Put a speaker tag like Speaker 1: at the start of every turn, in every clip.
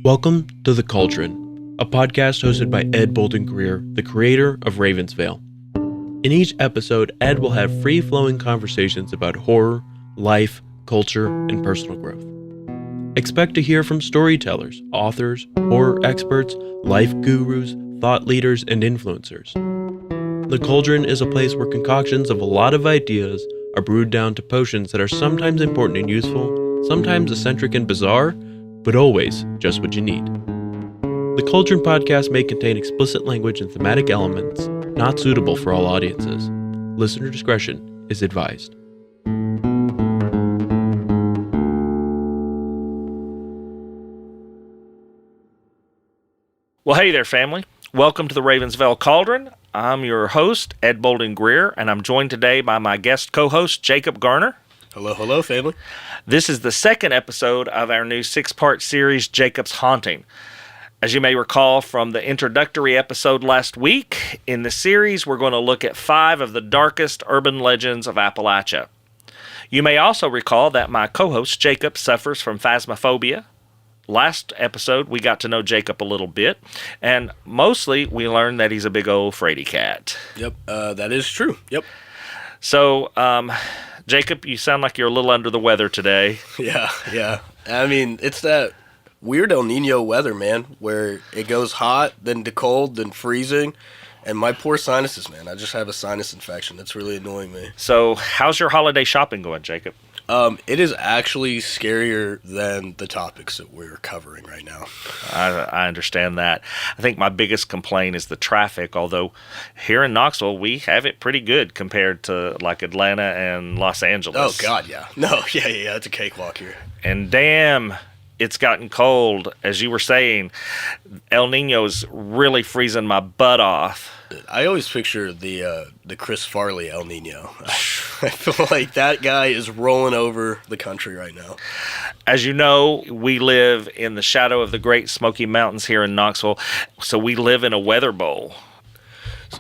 Speaker 1: Welcome to The Cauldron, a podcast hosted by Ed Bolden-Greer, the creator of Ravensvale. In each episode, Ed will have free-flowing conversations about horror, life, culture, and personal growth. Expect to hear from storytellers, authors, horror experts, life gurus, thought leaders, and influencers. The Cauldron is a place where concoctions of a lot of ideas are brewed down to potions that are sometimes important and useful, sometimes eccentric and bizarre, but always just what you need. The Cauldron podcast may contain explicit language and thematic elements not suitable for all audiences. Listener discretion is advised.
Speaker 2: Well, hey there, family. Welcome to the Vail Cauldron. I'm your host, Ed Bolden-Greer, and I'm joined today by my guest co-host, Jacob Garner.
Speaker 3: Hello, family.
Speaker 2: This is the second episode of our new 6-part series, Jacob's Haunting. As you may recall from the introductory episode last week, in the series we're going to look at 5 of the darkest urban legends of Appalachia. You may also recall that my co-host, Jacob, suffers from phasmophobia. Last episode, we got to know Jacob a little bit, and mostly we learned that he's a big old fraidy cat.
Speaker 3: Yep, that is true. Yep.
Speaker 2: So, Jacob, you sound like you're a little under the weather today.
Speaker 3: Yeah. I mean, it's that weird El Nino weather, man, where it goes hot, then to cold, then freezing. And my poor sinuses, man. I just have a sinus infection. That's really annoying me.
Speaker 2: So, how's your holiday shopping going, Jacob?
Speaker 3: It is actually scarier than the topics that we're covering right now.
Speaker 2: I understand that. I think my biggest complaint is the traffic, although here in Knoxville, we have it pretty good compared to like Atlanta and Los Angeles.
Speaker 3: Oh, God, yeah. No, yeah, it's a cakewalk here.
Speaker 2: And damn, it's gotten cold. As you were saying, El Nino's really freezing my butt off.
Speaker 3: I always picture the Chris Farley El Nino. I feel like that guy is rolling over the country right now.
Speaker 2: As you know, we live in the shadow of the Great Smoky Mountains here in Knoxville, so we live in a weather bowl.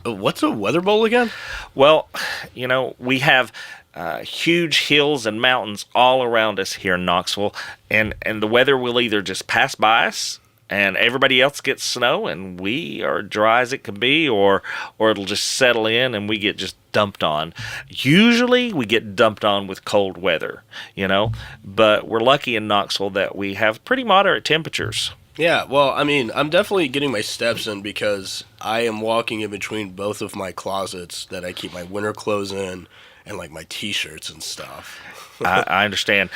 Speaker 3: So what's a weather bowl again?
Speaker 2: Well, you know, we have huge hills and mountains all around us here in Knoxville, and the weather will either just pass by us, and everybody else gets snow, and we are dry as it can be, or it'll just settle in, and we get just dumped on. Usually, we get dumped on with cold weather, you know, but we're lucky in Knoxville that we have pretty moderate temperatures.
Speaker 3: Yeah, well, I mean, I'm definitely getting my steps in because I am walking in between both of my closets that I keep my winter clothes in and, like, my T-shirts and stuff.
Speaker 2: I understand.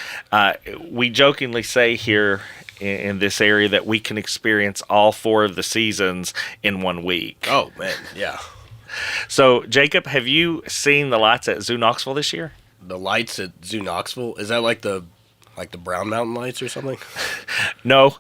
Speaker 2: We jokingly say here in this area that we can experience all 4 of the seasons in 1 week.
Speaker 3: Oh, man, yeah.
Speaker 2: So, Jacob, have you seen the lights at Zoo Knoxville this year?
Speaker 3: The lights at Zoo Knoxville? Is that like the Brown Mountain lights or something?
Speaker 2: No.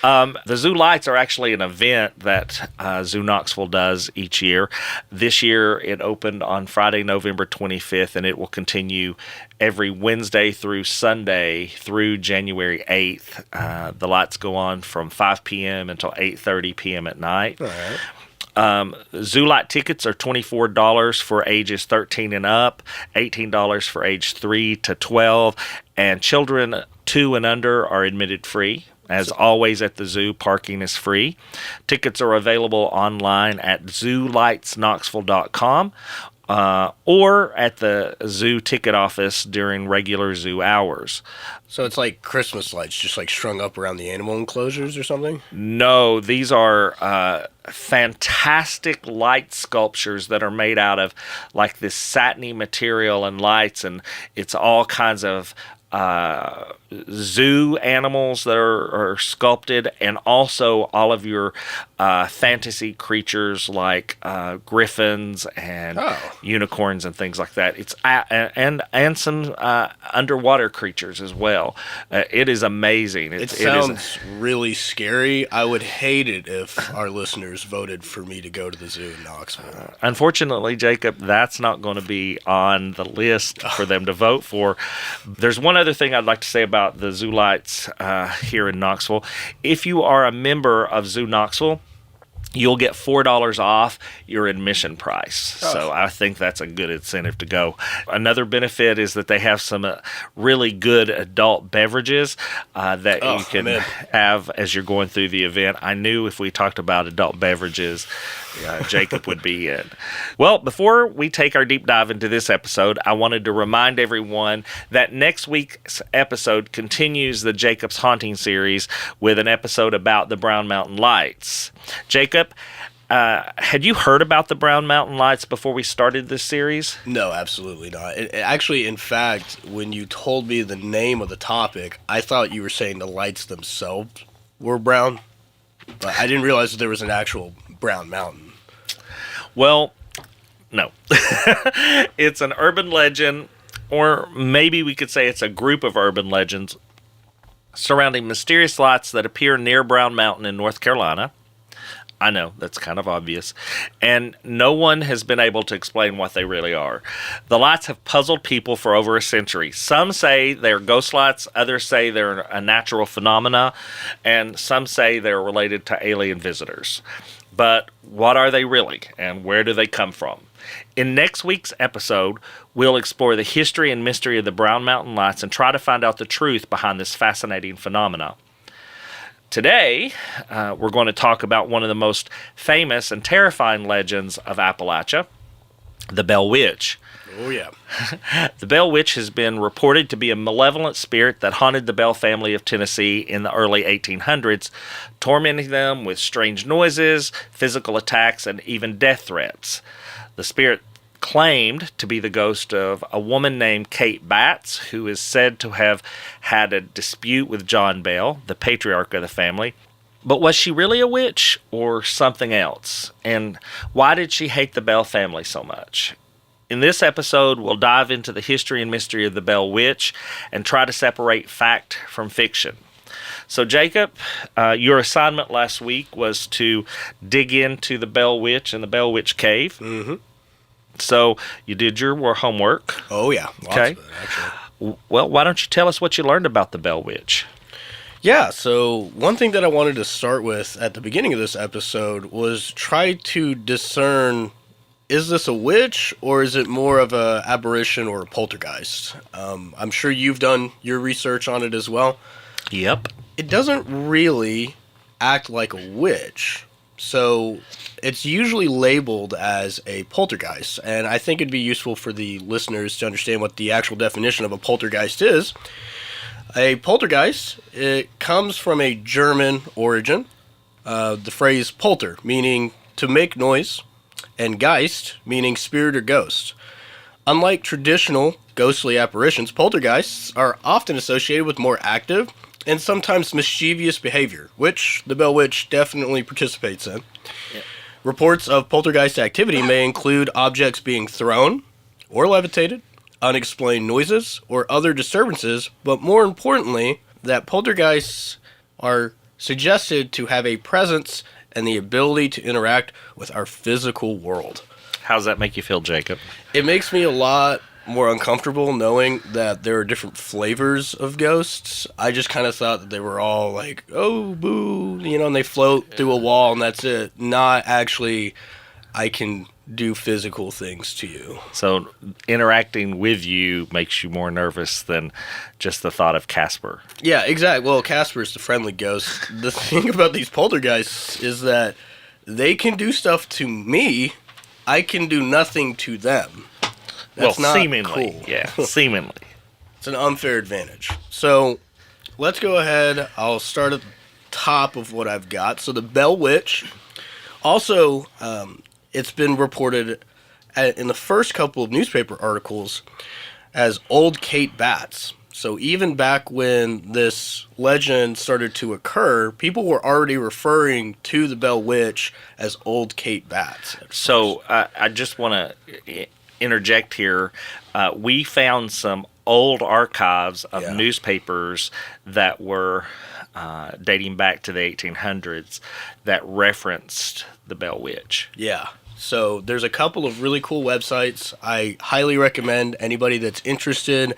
Speaker 2: The Zoo Lights are actually an event that Zoo Knoxville does each year. This year, it opened on Friday, November 25th, and it will continue every Wednesday through Sunday through January 8th. The lights go on from 5 p.m. until 8:30 p.m. at night.
Speaker 3: All right.
Speaker 2: Zoo Light tickets are $24 for ages 13 and up, $18 for age 3 to 12, and children 2 and under are admitted free. As always at the zoo, parking is free. Tickets are available online at zoolightsknoxville.com or at the zoo ticket office during regular zoo hours.
Speaker 3: So it's like Christmas lights just like strung up around the animal enclosures or something?
Speaker 2: No, these are fantastic light sculptures that are made out of like this satiny material and lights, and it's all kinds of zoo animals that are sculpted, and also all of your fantasy creatures like griffins and unicorns and things like that. It's and some underwater creatures as well. It is amazing.
Speaker 3: It sounds really scary. I would hate it if our listeners voted for me to go to the zoo in Knoxville.
Speaker 2: Unfortunately, Jacob, that's not going to be on the list for them to vote for. There's one other thing I'd like to say about the Zoo Lights here in Knoxville. If you are a member of Zoo Knoxville, you'll get $4 off your admission price. So I think that's a good incentive to go. Another benefit is that they have some really good adult beverages that you can have as you're going through the event. I knew if we talked about adult beverages, Jacob would be in. Well, before we take our deep dive into this episode, I wanted to remind everyone that next week's episode continues the Jacob's Haunting series with an episode about the Brown Mountain Lights. Jacob, had you heard about the Brown Mountain Lights before we started this series?
Speaker 3: No, absolutely not. Actually, in fact, when you told me the name of the topic, I thought you were saying the lights themselves were brown, but I didn't realize that there was an actual Brown Mountain.
Speaker 2: Well, no. It's an urban legend, or maybe we could say it's a group of urban legends surrounding mysterious lights that appear near Brown Mountain in North Carolina. I know, that's kind of obvious. And no one has been able to explain what they really are. The lights have puzzled people for over a century. Some say they're ghost lights, others say they're a natural phenomena, and some say they're related to alien visitors. But what are they really, and where do they come from? In next week's episode, we'll explore the history and mystery of the Brown Mountain Lights and try to find out the truth behind this fascinating phenomena. Today, we're going to talk about one of the most famous and terrifying legends of Appalachia, the Bell Witch.
Speaker 3: Oh, yeah.
Speaker 2: The Bell Witch has been reported to be a malevolent spirit that haunted the Bell family of Tennessee in the early 1800s, tormenting them with strange noises, physical attacks, and even death threats. The spirit claimed to be the ghost of a woman named Kate Batts, who is said to have had a dispute with John Bell, the patriarch of the family. But was she really a witch or something else? And why did she hate the Bell family so much? In this episode, we'll dive into the history and mystery of the Bell Witch and try to separate fact from fiction. So, Jacob, your assignment last week was to dig into the Bell Witch and the Bell Witch Cave.
Speaker 3: Mm-hmm.
Speaker 2: So, you did your homework.
Speaker 3: Oh, yeah. Lots
Speaker 2: okay.
Speaker 3: of it, actually.
Speaker 2: Well, why don't you tell us what you learned about the Bell Witch?
Speaker 3: Yeah, so one thing that I wanted to start with at the beginning of this episode was try to discern, is this a witch or is it more of a aberration or a poltergeist? I'm sure you've done your research on it as well.
Speaker 2: Yep.
Speaker 3: It doesn't really act like a witch, so it's usually labeled as a poltergeist, and I think it'd be useful for the listeners to understand what the actual definition of a poltergeist is. A poltergeist, it comes from a German origin, the phrase polter, meaning to make noise, and Geist, meaning spirit or ghost. Unlike traditional ghostly apparitions, poltergeists are often associated with more active and sometimes mischievous behavior, which the Bell Witch definitely participates in. Yeah. Reports of poltergeist activity may include objects being thrown or levitated, unexplained noises, or other disturbances, but more importantly, that poltergeists are suggested to have a presence and the ability to interact with our physical world.
Speaker 2: How does that make you feel, Jacob?
Speaker 3: It makes me a lot more uncomfortable knowing that there are different flavors of ghosts. I just kind of thought that they were all like, oh, boo, and they float through a wall and that's it. Not actually, I can do physical things to you.
Speaker 2: So interacting with you makes you more nervous than just the thought of Casper.
Speaker 3: Yeah, exactly. Well, Casper's the friendly ghost. The thing about these poltergeists is that they can do stuff to me. I can do nothing to them. That's not
Speaker 2: seemingly.
Speaker 3: cool.
Speaker 2: Yeah, seemingly.
Speaker 3: It's an unfair advantage. So let's go ahead. I'll start at the top of what I've got. So the Bell Witch. Also, it's been reported in the first couple of newspaper articles as Old Kate Batts. So even back when this legend started to occur, people were already referring to the Bell Witch as Old Kate Batts.
Speaker 2: So I just want to interject here. We found some old archives of newspapers that were dating back to the 1800s that referenced the Bell Witch.
Speaker 3: Yeah. So there's a couple of really cool websites. I highly recommend anybody that's interested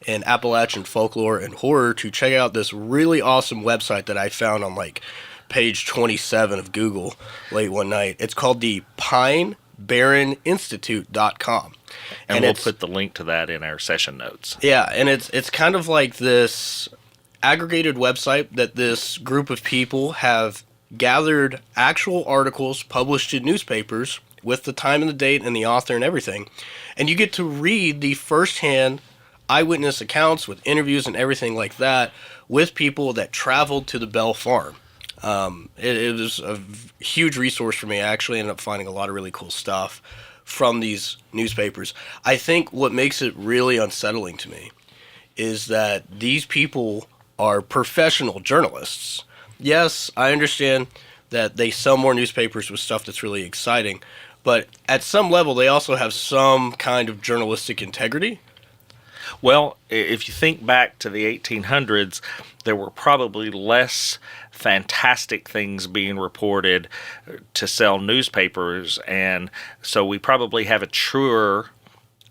Speaker 3: in Appalachian folklore and horror to check out this really awesome website that I found on page 27 of Google late one night. It's called the PineBarrenInstitute.com.
Speaker 2: And we'll put the link to that in our session notes.
Speaker 3: Yeah, and it's kind of like this aggregated website that this group of people have gathered actual articles published in newspapers with the time and the date and the author and everything. And you get to read the firsthand eyewitness accounts with interviews and everything like that with people that traveled to the Bell Farm. It was a huge resource for me. I actually ended up finding a lot of really cool stuff from these newspapers. I think what makes it really unsettling to me is that these people are professional journalists. Yes, I understand that they sell more newspapers with stuff that's really exciting, but at some level they also have some kind of journalistic integrity.
Speaker 2: Well, if you think back to the 1800s, there were probably less fantastic things being reported to sell newspapers, and so we probably have a truer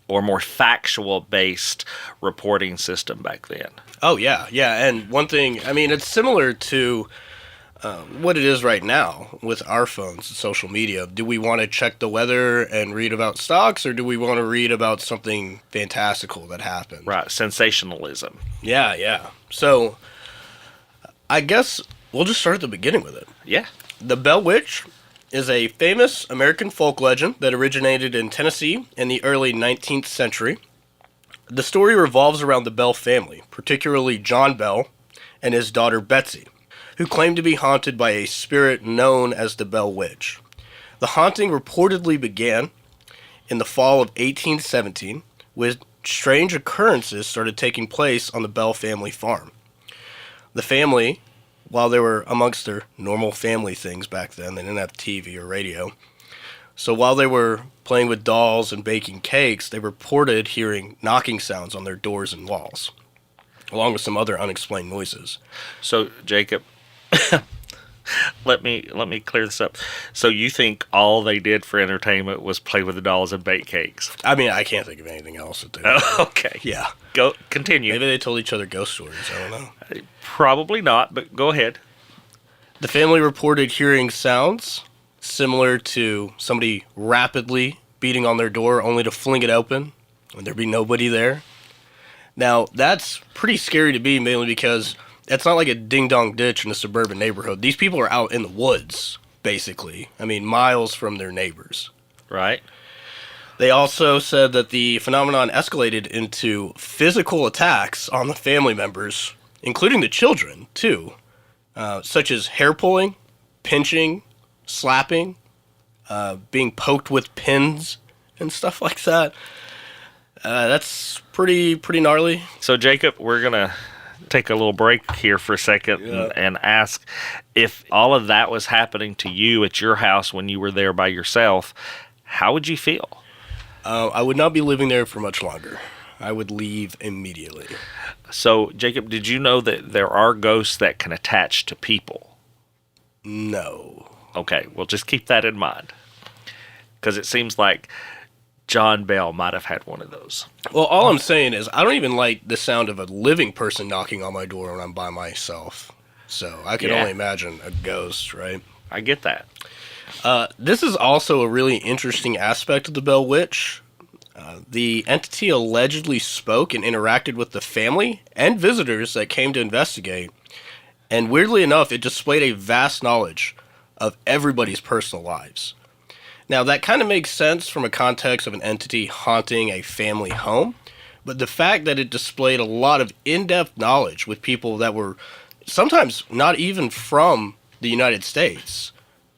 Speaker 2: or more factual-based reporting system back then.
Speaker 3: Oh, yeah. And one thing, I mean, it's similar to what it is right now with our phones and social media. Do we want to check the weather and read about stocks, or do we want to read about something fantastical that happened?
Speaker 2: Right, sensationalism.
Speaker 3: Yeah. So, I guess we'll just start at the beginning with it.
Speaker 2: Yeah.
Speaker 3: The Bell Witch is a famous American folk legend that originated in Tennessee in the early 19th century. The story revolves around the Bell family, particularly John Bell and his daughter Betsy, who claimed to be haunted by a spirit known as the Bell Witch. The haunting reportedly began in the fall of 1817, when strange occurrences started taking place on the Bell family farm. The family, while they were amongst their normal family things back then, they didn't have TV or radio, so while they were playing with dolls and baking cakes, they reported hearing knocking sounds on their doors and walls, along with some other unexplained noises.
Speaker 2: So, Jacob, let me clear this up. So you think all they did for entertainment was play with the dolls and bake cakes?
Speaker 3: I mean, I can't think of anything else that they did.
Speaker 2: Oh, okay.
Speaker 3: Yeah.
Speaker 2: Go continue.
Speaker 3: Maybe they told each other ghost stories. I don't know.
Speaker 2: Probably not, but go ahead.
Speaker 3: The family reported hearing sounds similar to somebody rapidly beating on their door only to fling it open and there'd be nobody there. Now, that's pretty scary to me, mainly because it's not like a ding-dong ditch in a suburban neighborhood. These people are out in the woods, basically. I mean, miles from their neighbors.
Speaker 2: Right.
Speaker 3: They also said that the phenomenon escalated into physical attacks on the family members, including the children, too, such as hair pulling, pinching, slapping, being poked with pins, and stuff like that. That's pretty gnarly.
Speaker 2: So, Jacob, we're going to take a little break here for a second and ask if all of that was happening to you at your house when you were there by yourself, how would you feel?
Speaker 3: I would not be living there for much longer. I would leave immediately.
Speaker 2: So, Jacob, did you know that there are ghosts that can attach to people?
Speaker 3: No.
Speaker 2: Okay, well, just keep that in mind. Because it seems like John Bell might have had one of those.
Speaker 3: Well, all I'm saying is I don't even like the sound of a living person knocking on my door when I'm by myself. So I can only imagine a ghost, right?
Speaker 2: I get that.
Speaker 3: This is also a really interesting aspect of the Bell Witch. The entity allegedly spoke and interacted with the family and visitors that came to investigate. And weirdly enough, it displayed a vast knowledge of everybody's personal lives. Now, that kind of makes sense from a context of an entity haunting a family home, but the fact that it displayed a lot of in-depth knowledge with people that were sometimes not even from the United States,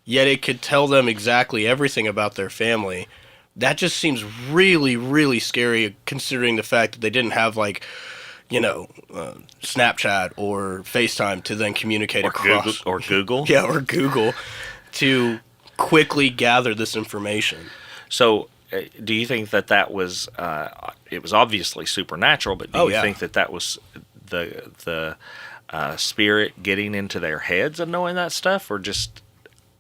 Speaker 3: yet it could tell them exactly everything about their family, that just seems really, really scary, considering the fact that they didn't have, like, Snapchat or FaceTime to then communicate across.
Speaker 2: Google?
Speaker 3: Yeah, or Google to quickly gather this information.
Speaker 2: So, do you think that was, it was obviously supernatural, but do you think that was the spirit getting into their heads and knowing that stuff, or just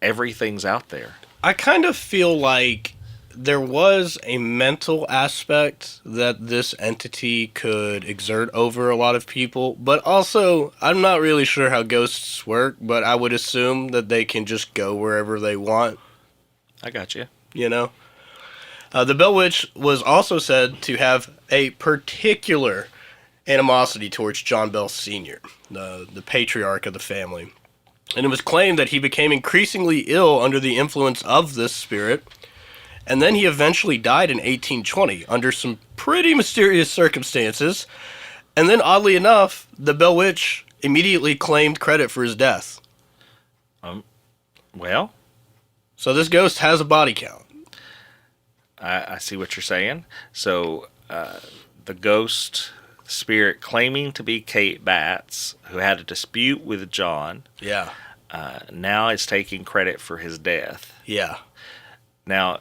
Speaker 2: everything's out there?
Speaker 3: I kind of feel like there was a mental aspect that this entity could exert over a lot of people, but also I'm not really sure how ghosts work, but I would assume that they can just go wherever they want,
Speaker 2: I got you.
Speaker 3: you know? The Bell Witch was also said to have a particular animosity towards John Bell Sr., the patriarch of the family. And it was claimed that he became increasingly ill under the influence of this spirit, and then he eventually died in 1820 under some pretty mysterious circumstances. And then, oddly enough, the Bell Witch immediately claimed credit for his death.
Speaker 2: Well,
Speaker 3: So this ghost has a body count.
Speaker 2: I see what you're saying. So the ghost spirit claiming to be Kate Batts, who had a dispute with John,
Speaker 3: Yeah.
Speaker 2: now is taking credit for his death.
Speaker 3: Yeah.
Speaker 2: Now,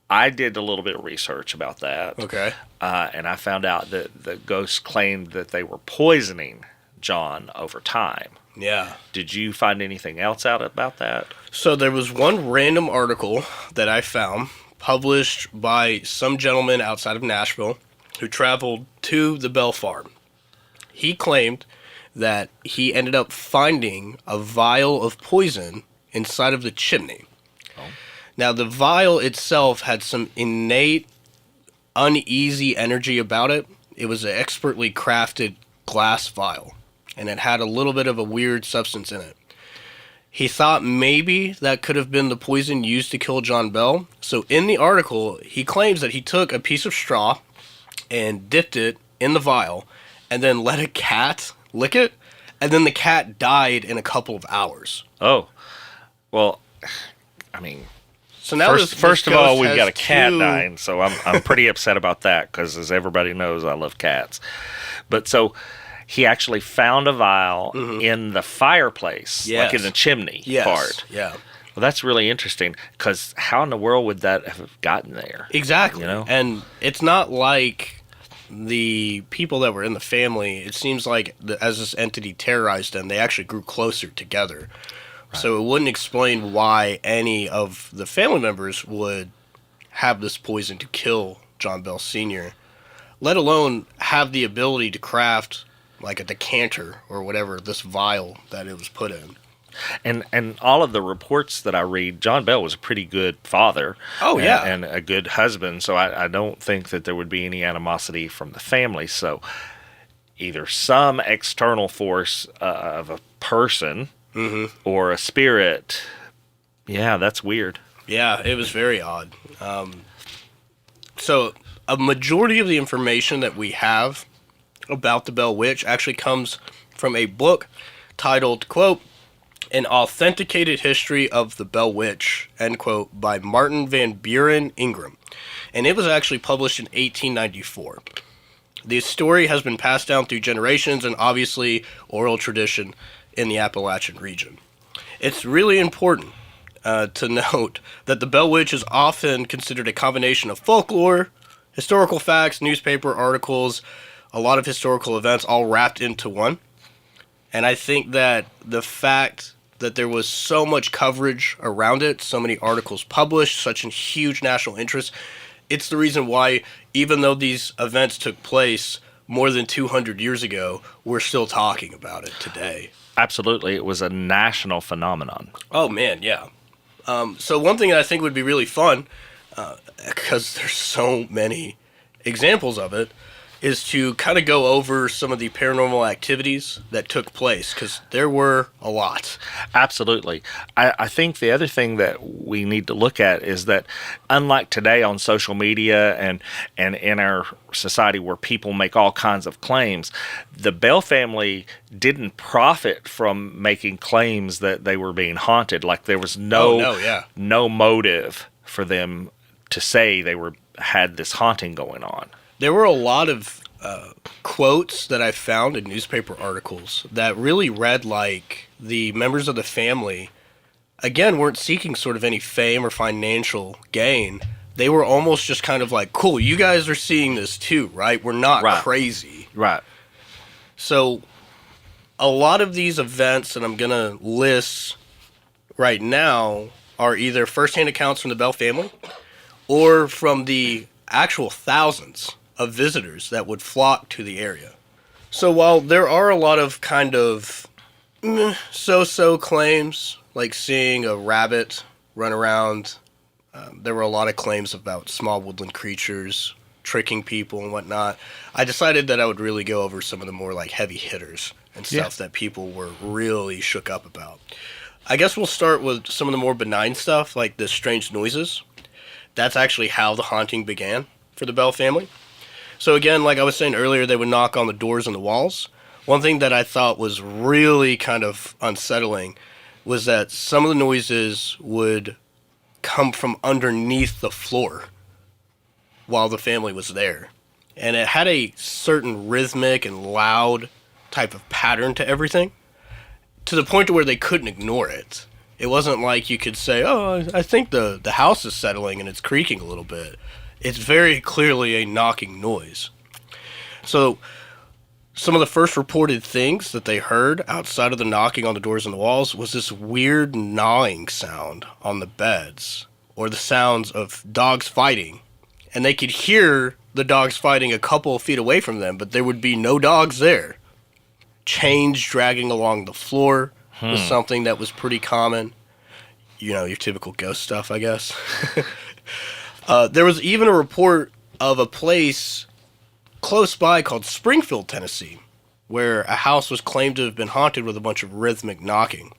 Speaker 2: I did a little bit of research about that.
Speaker 3: Okay.
Speaker 2: And I found out that the ghost claimed that they were poisoning John over time.
Speaker 3: Yeah.
Speaker 2: Did you find anything else out about that?
Speaker 3: So there was one random article that I found published by some gentleman outside of Nashville who traveled to the Bell Farm. He claimed that he ended up finding a vial of poison inside of the chimney.
Speaker 2: Oh.
Speaker 3: Now, the vial itself had some innate, uneasy energy about it. It was an expertly crafted glass vial, and it had a little bit of a weird substance in it. He thought maybe that could have been the poison used to kill John Bell. So in the article, he claims that he took a piece of straw and dipped it in the vial and then let a cat lick it, and then the cat died in a couple of hours.
Speaker 2: Oh, well, I mean,
Speaker 3: So now
Speaker 2: first of all,
Speaker 3: ghost
Speaker 2: we've
Speaker 3: has
Speaker 2: got a cat
Speaker 3: two-
Speaker 2: dying, so I'm pretty upset about that because, as everybody knows, I love cats. But so he actually found a vial in the fireplace, like in the chimney part.
Speaker 3: Yeah.
Speaker 2: Well, that's really interesting because how in the world would that have gotten there?
Speaker 3: Exactly.
Speaker 2: You know?
Speaker 3: And it's not like the people that were in the family, it seems like as this entity terrorized them, they actually grew closer together. Right. So it wouldn't explain why any of the family members would have this poison to kill John Bell Sr., let alone have the ability to craft like a decanter or whatever, this vial that it was put in.
Speaker 2: And all of the reports that I read, John Bell was a pretty good father.
Speaker 3: Oh, yeah.
Speaker 2: And a good husband. So I don't think that there would be any animosity from the family. So either some external force of a person or a spirit. Yeah, that's weird.
Speaker 3: Yeah, it was very odd. So a majority of the information that we have about the Bell Witch actually comes from a book titled, quote, An Authenticated History of the Bell Witch, end quote, by Martin Van Buren Ingram. And it was actually published in 1894. The story has been passed down through generations and obviously oral tradition in the Appalachian region. It's really important to note that the Bell Witch is often considered a combination of folklore, historical facts, newspaper articles, a lot of historical events all wrapped into one. And I think that the fact that there was so much coverage around it, so many articles published, such a huge national interest, it's the reason why, even though these events took place more than 200 years ago, we're still talking about it today.
Speaker 2: Absolutely. It was a national phenomenon.
Speaker 3: Oh, man, yeah. So one thing that I think would be really fun, because there's so many examples of it, is to kind of go over some of the paranormal activities that took place, because there were a lot.
Speaker 2: Absolutely. I think the other thing that we need to look at is that unlike today on social media and in our society where people make all kinds of claims, the Bell family didn't profit from making claims that they were being haunted. Like there was no motive for them to say they had this haunting going on.
Speaker 3: There were a lot of quotes that I found in newspaper articles that really read like the members of the family, again, weren't seeking sort of any fame or financial gain. They were almost just kind of like, cool, you guys are seeing this too, right? We're not crazy.
Speaker 2: Right.
Speaker 3: So a lot of these events that I'm going to list right now are either firsthand accounts from the Bell family or from the actual thousands of visitors that would flock to the area. So while there are a lot of kind of so-so claims, like seeing a rabbit run around, there were a lot of claims about small woodland creatures tricking people and whatnot. I decided that I would really go over some of the more like heavy hitters and stuff that people were really shook up about. I guess we'll start with some of the more benign stuff, like the strange noises. That's actually how the haunting began for the Bell family. So again, like I was saying earlier, they would knock on the doors and the walls. One thing that I thought was really kind of unsettling was that some of the noises would come from underneath the floor while the family was there. And it had a certain rhythmic and loud type of pattern to everything, to the point to where they couldn't ignore it. It wasn't like you could say, oh, I think the house is settling and it's creaking a little bit. It's very clearly a knocking noise. So some of the first reported things that they heard outside of the knocking on the doors and the walls was this weird gnawing sound on the beds, or the sounds of dogs fighting. And they could hear the dogs fighting a couple of feet away from them, but there would be no dogs there. Chains dragging along the floor was something that was pretty common. You know, your typical ghost stuff, I guess. There was even a report of a place close by called Springfield, Tennessee, where a house was claimed to have been haunted with a bunch of rhythmic knocking,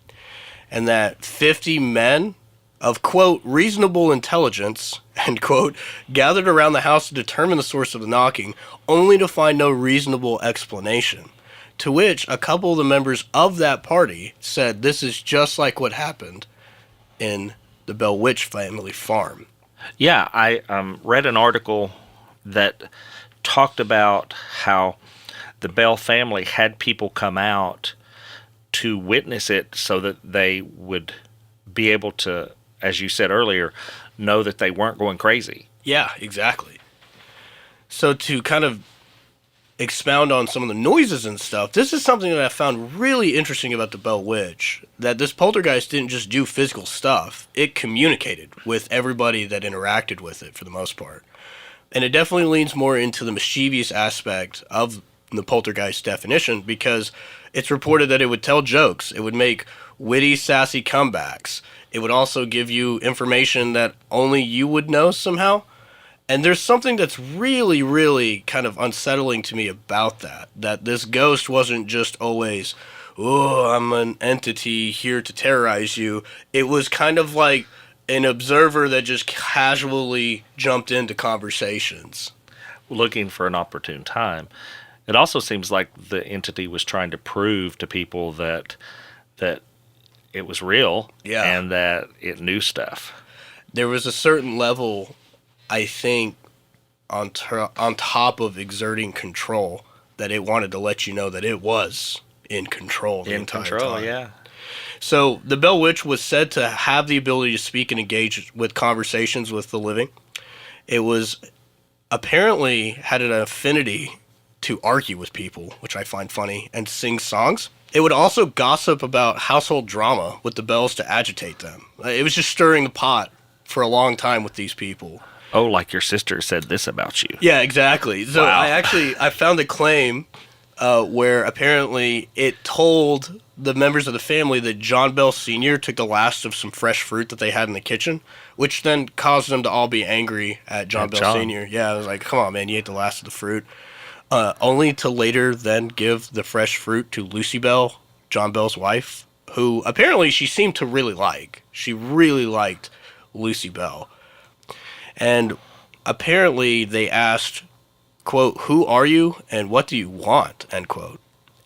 Speaker 3: and that 50 men of, quote, reasonable intelligence, end quote, gathered around the house to determine the source of the knocking, only to find no reasonable explanation. To which a couple of the members of that party said this is just like what happened in the Bell Witch family farm.
Speaker 2: Yeah, I read an article that talked about how the Bell family had people come out to witness it so that they would be able to, as you said earlier, know that they weren't going crazy.
Speaker 3: Yeah, exactly. So to kind of expound on some of the noises and stuff, this is something that I found really interesting about the Bell Witch, that this poltergeist didn't just do physical stuff, it communicated with everybody that interacted with it for the most part. And it definitely leans more into the mischievous aspect of the poltergeist definition, because it's reported that it would tell jokes, it would make witty, sassy comebacks, it would also give you information that only you would know somehow. And there's something that's really, really kind of unsettling to me about that this ghost wasn't just always, oh, I'm an entity here to terrorize you. It was kind of like an observer that just casually jumped into conversations,
Speaker 2: Looking for an opportune time. It also seems like the entity was trying to prove to people that it was real, and that it knew stuff.
Speaker 3: There was a certain level, I think, on top of exerting control, that it wanted to let you know that it was in control the entire time.
Speaker 2: Yeah.
Speaker 3: So the Bell Witch was said to have the ability to speak and engage with conversations with the living. It was apparently had an affinity to argue with people, which I find funny, and sing songs. It would also gossip about household drama with the Bells to agitate them. It was just stirring the pot for a long time with these people.
Speaker 2: Oh, like your sister said this about you.
Speaker 3: Yeah, exactly. So
Speaker 2: Wow.
Speaker 3: I found a claim where apparently it told the members of the family that John Bell Sr. took the last of some fresh fruit that they had in the kitchen, which then caused them to all be angry at John Bell Sr. Yeah, I was like, come on, man, you ate the last of the fruit. Only to later then give the fresh fruit to Lucy Bell, John Bell's wife, who apparently she seemed to really like. She really liked Lucy Bell. And apparently they asked, quote, "Who are you and what do you want?" end quote.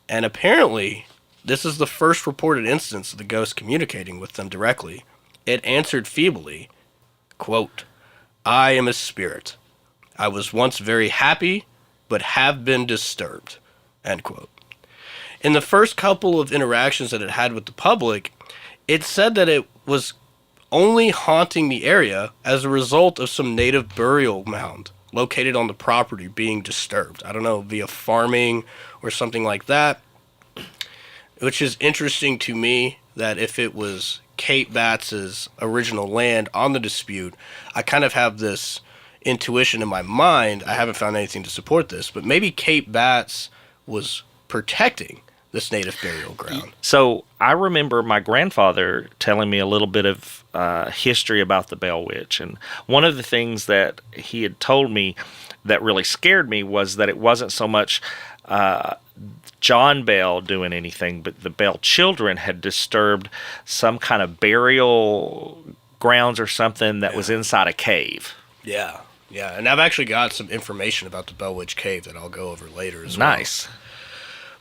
Speaker 3: And apparently this is the first reported instance of the ghost communicating with them directly. It answered feebly, quote, "I am a spirit. I was once very happy, but have been disturbed," end quote. In the first couple of interactions that it had with the public, it said that it was only haunting the area as a result of some native burial mound located on the property being disturbed. I don't know, via farming or something like that, which is interesting to me, that if it was Kate Batts' original land on the dispute, I kind of have this intuition in my mind. I haven't found anything to support this, but maybe Kate Batts was protecting this native burial ground.
Speaker 2: So I remember my grandfather telling me a little bit of history about the Bell Witch, and one of the things that he had told me that really scared me was that it wasn't so much John Bell doing anything, but the Bell children had disturbed some kind of burial grounds or something that was inside a cave.
Speaker 3: Yeah, and I've actually got some information about the Bell Witch Cave that I'll go over later as well.
Speaker 2: Nice.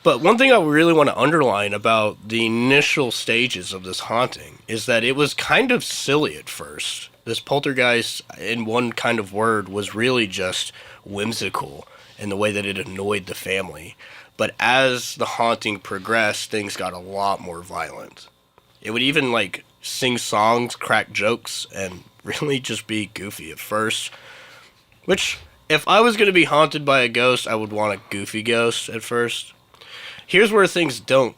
Speaker 3: But one thing I really want to underline about the initial stages of this haunting is that it was kind of silly at first. This poltergeist, in one kind of word, was really just whimsical in the way that it annoyed the family. But as the haunting progressed, things got a lot more violent. It would even, sing songs, crack jokes, and really just be goofy at first. Which, if I was going to be haunted by a ghost, I would want a goofy ghost at first. Here's where things don't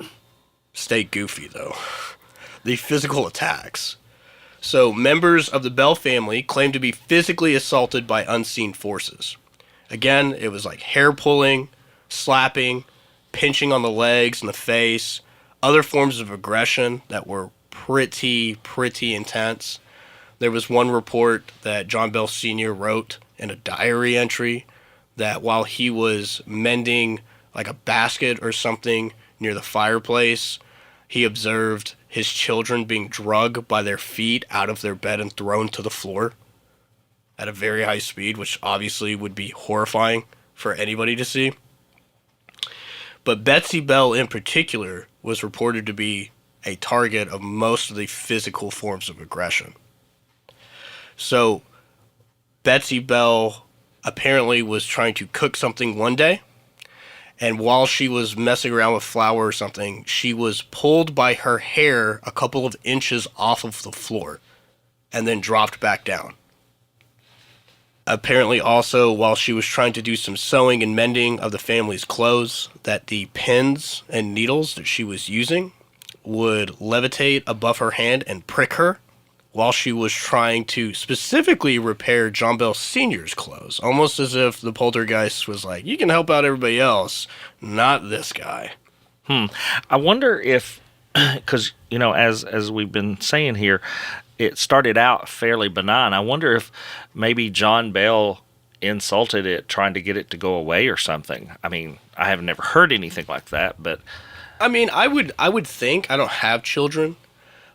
Speaker 3: stay goofy, though. The physical attacks. So, members of the Bell family claim to be physically assaulted by unseen forces. Again, it was like hair pulling, slapping, pinching on the legs and the face, other forms of aggression that were pretty intense. There was one report that John Bell Sr. wrote in a diary entry that while he was mending a basket or something near the fireplace, he observed his children being dragged by their feet out of their bed and thrown to the floor at a very high speed, which obviously would be horrifying for anybody to see. But Betsy Bell in particular was reported to be a target of most of the physical forms of aggression. So Betsy Bell apparently was trying to cook something one day, and while she was messing around with flour or something, she was pulled by her hair a couple of inches off of the floor and then dropped back down. Apparently also, while she was trying to do some sewing and mending of the family's clothes, that the pins and needles that she was using would levitate above her hand and prick her while she was trying to specifically repair John Bell Sr.'s clothes, almost as if the poltergeist was like, you can help out everybody else, not this guy.
Speaker 2: I wonder if, because, as we've been saying here, it started out fairly benign. I wonder if maybe John Bell insulted it, trying to get it to go away or something. I mean, I have never heard anything like that, but...
Speaker 3: I mean, I would think, I don't have children,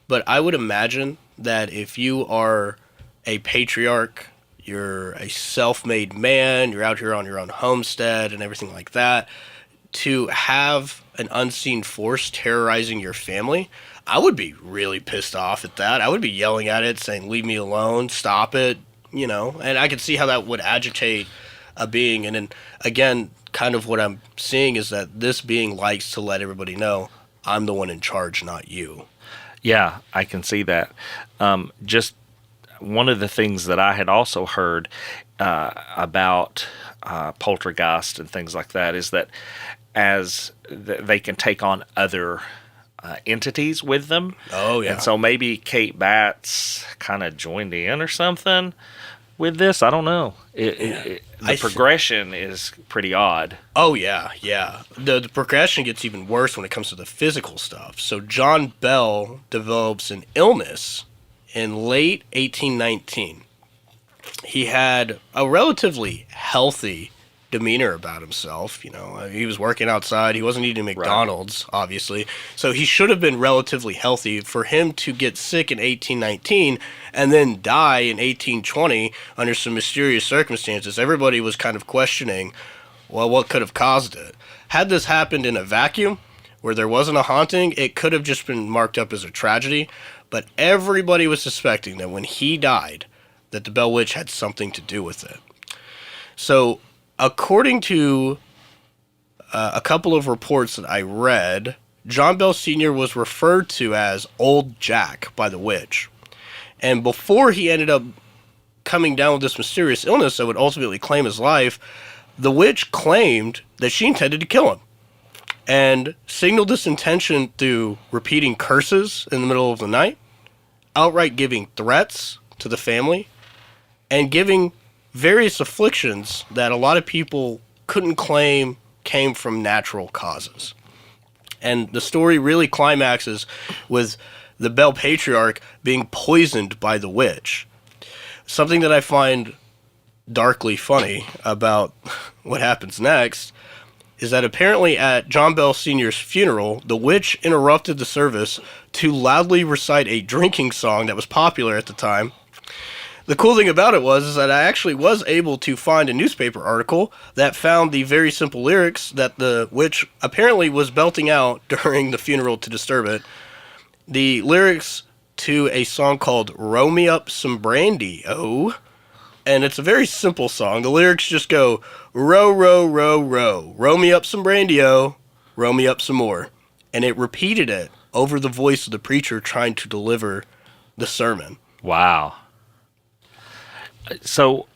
Speaker 3: but I would imagine that if you are a patriarch, you're a self-made man, you're out here on your own homestead and everything like that, to have an unseen force terrorizing your family, I would be really pissed off at that. I would be yelling at it, saying, leave me alone, stop it, and I could see how that would agitate a being. And then, again, kind of what I'm seeing is that this being likes to let everybody know, I'm the one in charge, not you.
Speaker 2: Yeah, I can see that. Just one of the things that I had also heard about poltergeist and things like that is that as they can take on other entities with them.
Speaker 3: Oh, yeah.
Speaker 2: And so maybe Kate Batts kind of joined in or something with this. I don't know. The progression is pretty odd.
Speaker 3: Oh, yeah. The progression gets even worse when it comes to the physical stuff. So John Bell develops an illness in late 1819. He had a relatively healthy demeanor about himself. He was working outside. He wasn't eating McDonald's, obviously. So he should have been relatively healthy. For him to get sick in 1819 and then die in 1820 under some mysterious circumstances, everybody was kind of questioning, well, what could have caused it? Had this happened in a vacuum where there wasn't a haunting, it could have just been marked up as a tragedy. But everybody was suspecting that when he died, that the Bell Witch had something to do with it. So according to a couple of reports that I read, John Bell Sr. was referred to as Old Jack by the witch. And before he ended up coming down with this mysterious illness that would ultimately claim his life, the witch claimed that she intended to kill him and signaled this intention through repeating curses in the middle of the night, outright giving threats to the family and giving various afflictions that a lot of people couldn't claim came from natural causes. And the story really climaxes with the Bell patriarch being poisoned by the witch. Something that I find darkly funny about what happens next is that apparently at John Bell Sr.'s funeral, the witch interrupted the service to loudly recite a drinking song that was popular at the time. The cool thing about it is that I actually was able to find a newspaper article that found the very simple lyrics that the witch apparently was belting out during the funeral to disturb it. The lyrics to a song called "Row Me Up Some Brandy, Oh." And it's a very simple song. The lyrics just go, row, row, row, row. Row me up some brandy, oh. Row me up some more. And it repeated it over the voice of the preacher trying to deliver the sermon.
Speaker 2: Wow. So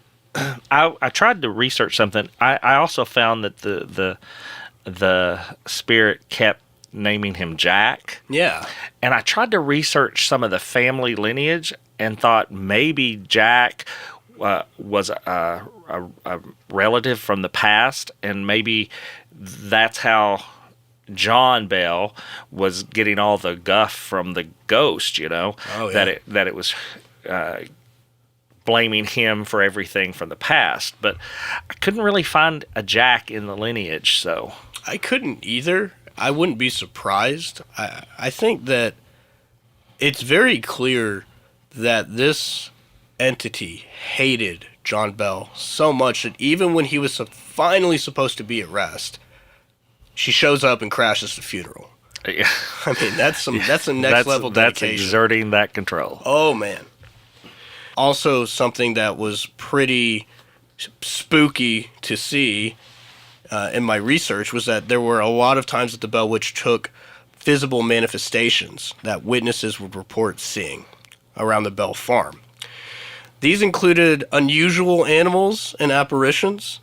Speaker 2: I tried to research something. I also found that the spirit kept naming him Jack.
Speaker 3: Yeah.
Speaker 2: And I tried to research some of the family lineage and thought maybe Jack was a relative from the past, and maybe that's how John Bell was getting all the guff from the ghost,
Speaker 3: Oh, yeah.
Speaker 2: that it was blaming him for everything from the past. But I couldn't really find a Jack in the lineage, so
Speaker 3: I couldn't either. I wouldn't be surprised. I think that it's very clear that this entity hated John Bell so much that even when he was finally supposed to be at rest, she shows up and crashes the funeral.
Speaker 2: yeah.
Speaker 3: I mean, that's a next level dedication.
Speaker 2: That's exerting that control.
Speaker 3: Oh, man. Also, something that was pretty spooky to see in my research was that there were a lot of times that the Bell Witch took visible manifestations that witnesses would report seeing around the Bell farm. These included unusual animals and apparitions.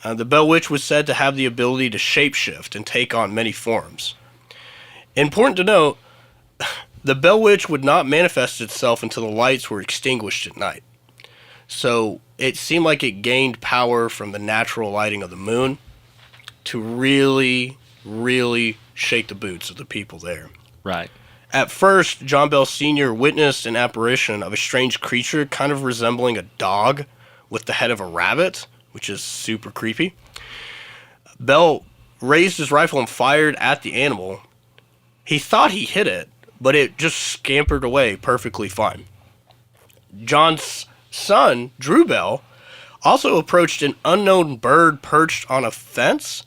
Speaker 3: The Bell Witch was said to have the ability to shapeshift and take on many forms. Important to note, the Bell Witch would not manifest itself until the lights were extinguished at night. So it seemed like it gained power from the natural lighting of the moon to really, really shake the boots of the people there.
Speaker 2: Right.
Speaker 3: At first, John Bell Sr. witnessed an apparition of a strange creature kind of resembling a dog with the head of a rabbit, which is super creepy. Bell raised his rifle and fired at the animal. He thought he hit it, but it just scampered away perfectly fine. John's son, Drew Bell, also approached an unknown bird perched on a fence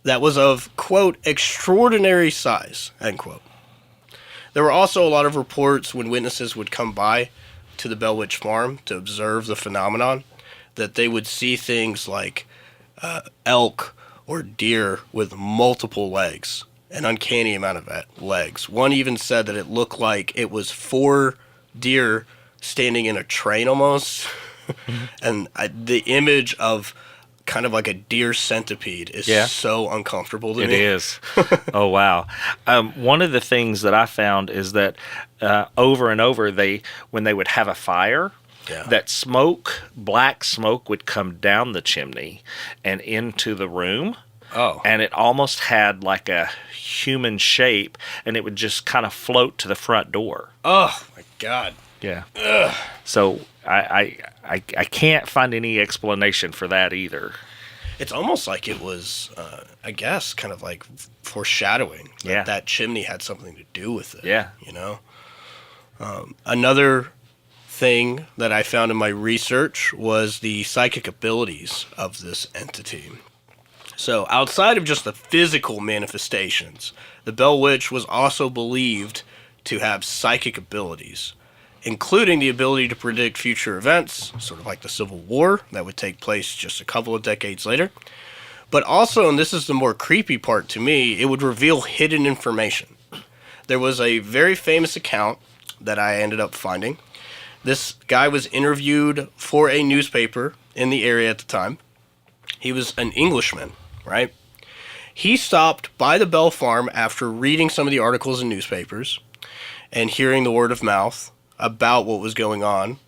Speaker 3: that was of, quote, extraordinary size, end quote. There were also a lot of reports when witnesses would come by to the Bell Witch farm to observe the phenomenon that they would see things like elk or deer with multiple legs, an uncanny amount of legs. One even said that it looked like it was 4 deer standing in a train almost. And the image of kind of like a deer centipede is so uncomfortable to me.
Speaker 2: It is. Oh, wow. One of the things that I found is that over and over, when they would have a fire, that black smoke would come down the chimney and into the room.
Speaker 3: Oh.
Speaker 2: And it almost had like a human shape, and it would just kind of float to the front door.
Speaker 3: Oh, my God.
Speaker 2: Yeah.
Speaker 3: Ugh.
Speaker 2: So I can't find any explanation for that either.
Speaker 3: It's almost like it was, I guess, kind of like foreshadowing that chimney had something to do with it.
Speaker 2: Yeah.
Speaker 3: You know? Another thing that I found in my research was the psychic abilities of this entity. So outside of just the physical manifestations, the Bell Witch was also believed to have psychic abilities, including the ability to predict future events, sort of like the Civil War that would take place just a couple of decades later. But also, and this is the more creepy part to me, it would reveal hidden information. There was a very famous account that I ended up finding. This guy was interviewed for a newspaper in the area at the time. He was an Englishman, right? He stopped by the Bell farm after reading some of the articles in newspapers and hearing the word of mouth about what was going on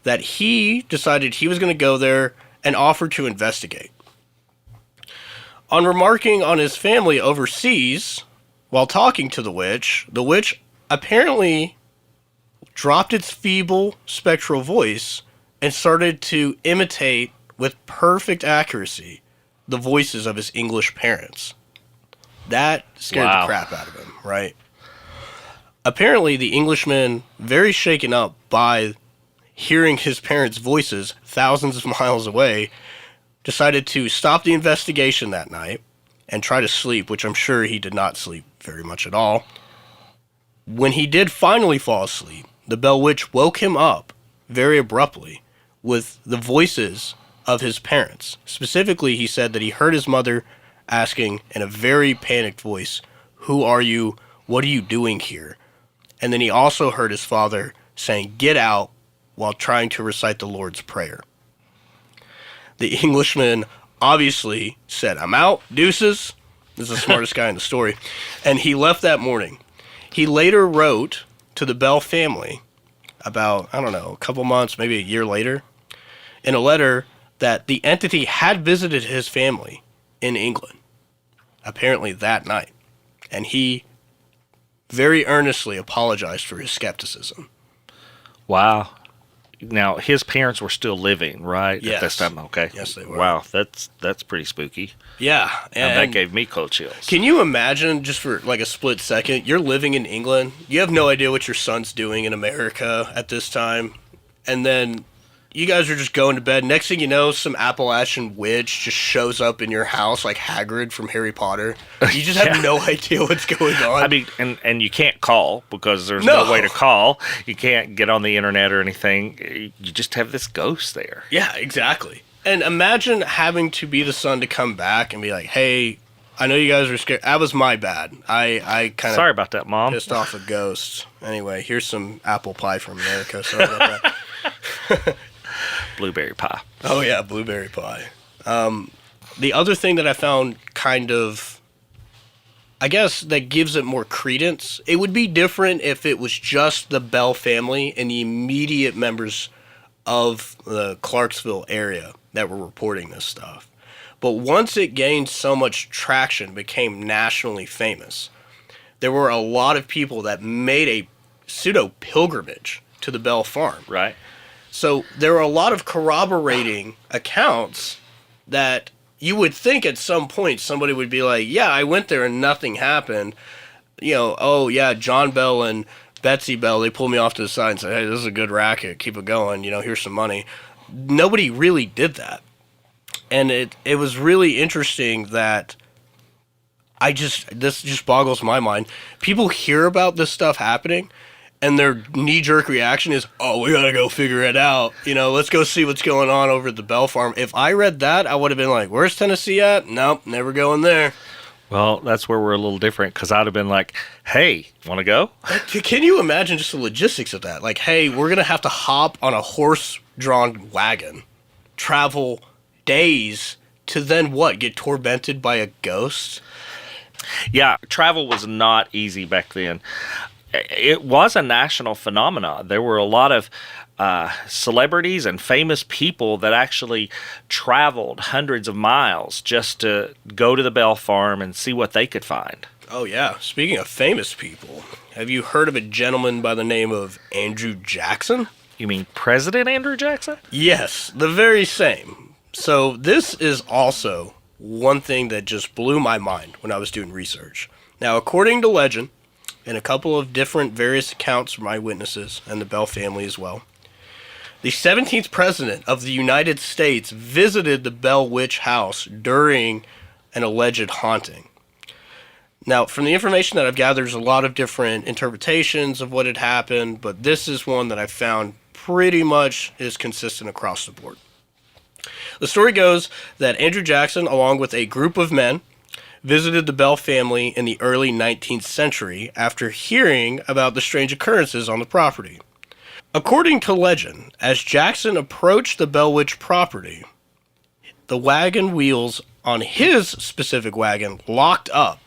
Speaker 3: that he decided he was going to go there and offer to investigate. On remarking on his family overseas while talking to the witch apparently dropped its feeble spectral voice and started to imitate with perfect accuracy the voices of his English parents. That scared the crap out of him, right? Apparently, the Englishman, very shaken up by hearing his parents' voices thousands of miles away, decided to stop the investigation that night and try to sleep, which I'm sure he did not sleep very much at all. When he did finally fall asleep, the Bell Witch woke him up very abruptly with the voices of his parents. Specifically, he said that he heard his mother asking in a very panicked voice, "Who are you? What are you doing here?" And then he also heard his father saying, "Get out," while trying to recite the Lord's Prayer. The Englishman obviously said, "I'm out, deuces." This is the smartest guy in the story. And he left that morning. He later wrote to the Bell family about, a couple months, maybe a year later, in a letter that the entity had visited his family in England, apparently that night. And he very earnestly apologized for his skepticism.
Speaker 2: Wow. Now, his parents were still living, right?
Speaker 3: Yes.
Speaker 2: At this time? Okay.
Speaker 3: Yes, they were.
Speaker 2: Wow, that's pretty spooky.
Speaker 3: Yeah.
Speaker 2: And that gave me cold chills.
Speaker 3: Can you imagine, just for like a split second, you're living in England, you have no idea what your son's doing in America at this time, and then you guys are just going to bed. Next thing you know, some Appalachian witch just shows up in your house like Hagrid from Harry Potter. You just have no idea what's going on.
Speaker 2: I mean, and you can't call because there's no way to call. You can't get on the internet or anything. You just have this ghost there.
Speaker 3: Yeah, exactly. And imagine having to be the son to come back and be like, "Hey, I know you guys are scared. That was my bad. I kind of
Speaker 2: sorry about that, Mom.
Speaker 3: Pissed off a ghost. Anyway, here's some apple pie from America. Sorry about that."
Speaker 2: Blueberry pie.
Speaker 3: Oh, yeah, blueberry pie. The other thing that I found kind of, I guess, that gives it more credence, it would be different if it was just the Bell family and the immediate members of the Clarksville area that were reporting this stuff. But once it gained so much traction, became nationally famous, there were a lot of people that made a pseudo-pilgrimage to the Bell farm.
Speaker 2: Right.
Speaker 3: So there are a lot of corroborating accounts that you would think at some point somebody would be like, "Yeah, I went there and nothing happened. Oh yeah, John Bell and Betsy Bell, they pulled me off to the side and said, 'Hey, this is a good racket. Keep it going. Here's some money.'" Nobody really did that. And it was really interesting that this just boggles my mind. People hear about this stuff happening, and their knee-jerk reaction is, "Oh, we gotta go figure it out. Let's go see what's going on over at the Bell Farm." If I read that, I would have been like, "Where's Tennessee at? Nope, never going there."
Speaker 2: Well, that's where we're a little different, because I'd have been like, "Hey, want to go?"
Speaker 3: Can you imagine just the logistics of that? Like, hey, we're going to have to hop on a horse-drawn wagon, travel days to then what? Get tormented by a ghost?
Speaker 2: Yeah, travel was not easy back then. It was a national phenomenon. There were a lot of celebrities and famous people that actually traveled hundreds of miles just to go to the Bell Farm and see what they could find.
Speaker 3: Oh, yeah. Speaking of famous people, have you heard of a gentleman by the name of Andrew Jackson?
Speaker 2: You mean President Andrew Jackson?
Speaker 3: Yes, the very same. So this is also one thing that just blew my mind when I was doing research. Now, according to legend, and a couple of different various accounts from eyewitnesses and the Bell family as well, the 17th president of the United States visited the Bell Witch house during an alleged haunting. Now, from the information that I've gathered, there's a lot of different interpretations of what had happened, but this is one that I found pretty much is consistent across the board. The story goes that Andrew Jackson, along with a group of men, visited the Bell family in the early 19th century after hearing about the strange occurrences on the property. According to legend, as Jackson approached the Bell Witch property, the wagon wheels on his specific wagon locked up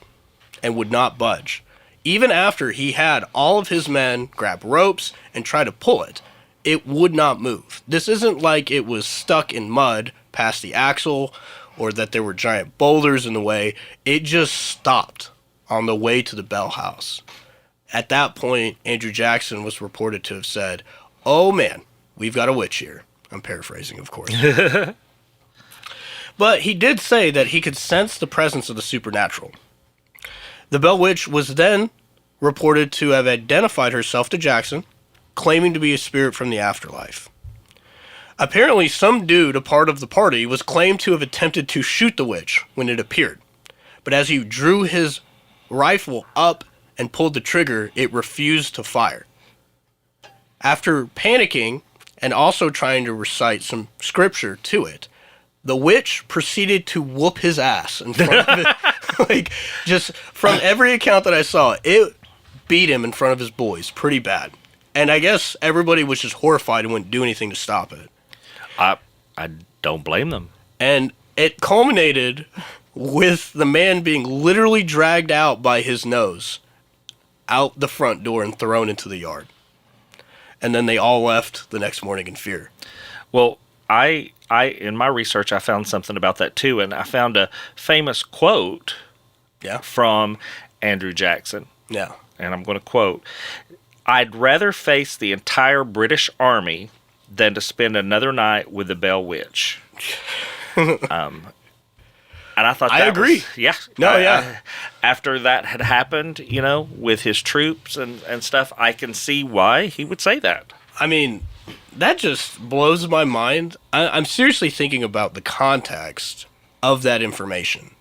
Speaker 3: and would not budge, Even after he had all of his men grab ropes and try to pull it, it would not move. This isn't like it was stuck in mud past the axle or that there were giant boulders in the way. It just stopped on the way to the bell house. At that point, Andrew Jackson was reported to have said, "Oh man, we've got a witch here." I'm paraphrasing, of course. But he did say that he could sense the presence of the supernatural. The Bell Witch was then reported to have identified herself to Jackson, claiming to be a spirit from the afterlife. Apparently, some dude, a part of the party, was claimed to have attempted to shoot the witch when it appeared. But as he drew his rifle up and pulled the trigger, it refused to fire. After panicking and also trying to recite some scripture to it, the witch proceeded to whoop his ass in front of it. Like, just from every account that I saw, it beat him in front of his boys pretty bad. And I guess everybody was just horrified and wouldn't do anything to stop it.
Speaker 2: I don't blame them.
Speaker 3: And it culminated with the man being literally dragged out by his nose out the front door and thrown into the yard. And then they all left the next morning in fear.
Speaker 2: Well, I in my research, I found something about that too, and I found a famous quote from Andrew Jackson.
Speaker 3: Yeah.
Speaker 2: And I'm going to quote, "I'd rather face the entire British Army than to spend another night with the Bell Witch." And I thought
Speaker 3: I agree.
Speaker 2: After that had happened, with his troops and stuff, I can see why he would say that.
Speaker 3: I mean, that just blows my mind. I'm seriously thinking about the context of that information.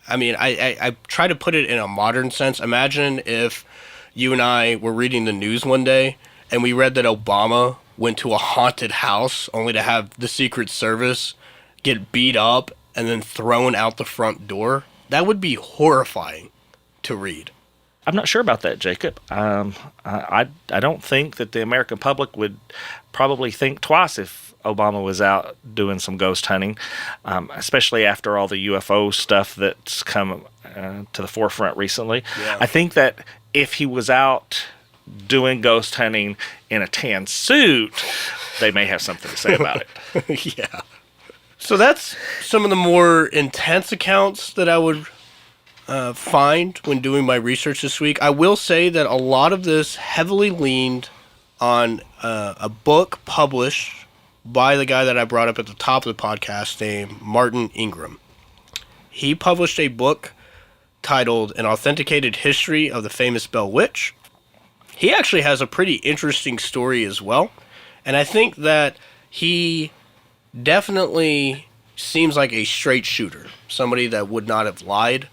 Speaker 3: I mean, I try to put it in a modern sense. Imagine if you and I were reading the news one day and we read that Obama went to a haunted house only to have the Secret Service get beat up and then thrown out the front door. That would be horrifying to read.
Speaker 2: I'm not sure about that, Jacob. I don't think that the American public would probably think twice if Obama was out doing some ghost hunting, especially after all the UFO stuff that's come to the forefront recently.
Speaker 3: Yeah.
Speaker 2: I think that if he was out doing ghost hunting in a tan suit, they may have something to say about it.
Speaker 3: Yeah. So that's some of the more intense accounts that I would find when doing my research this week. I will say that a lot of this heavily leaned on a book published by the guy that I brought up at the top of the podcast named Martin Ingram. He published a book titled An Authenticated History of the Famous Bell Witch. He actually has a pretty interesting story as well. And I think that he definitely seems like a straight shooter, somebody that would not have lied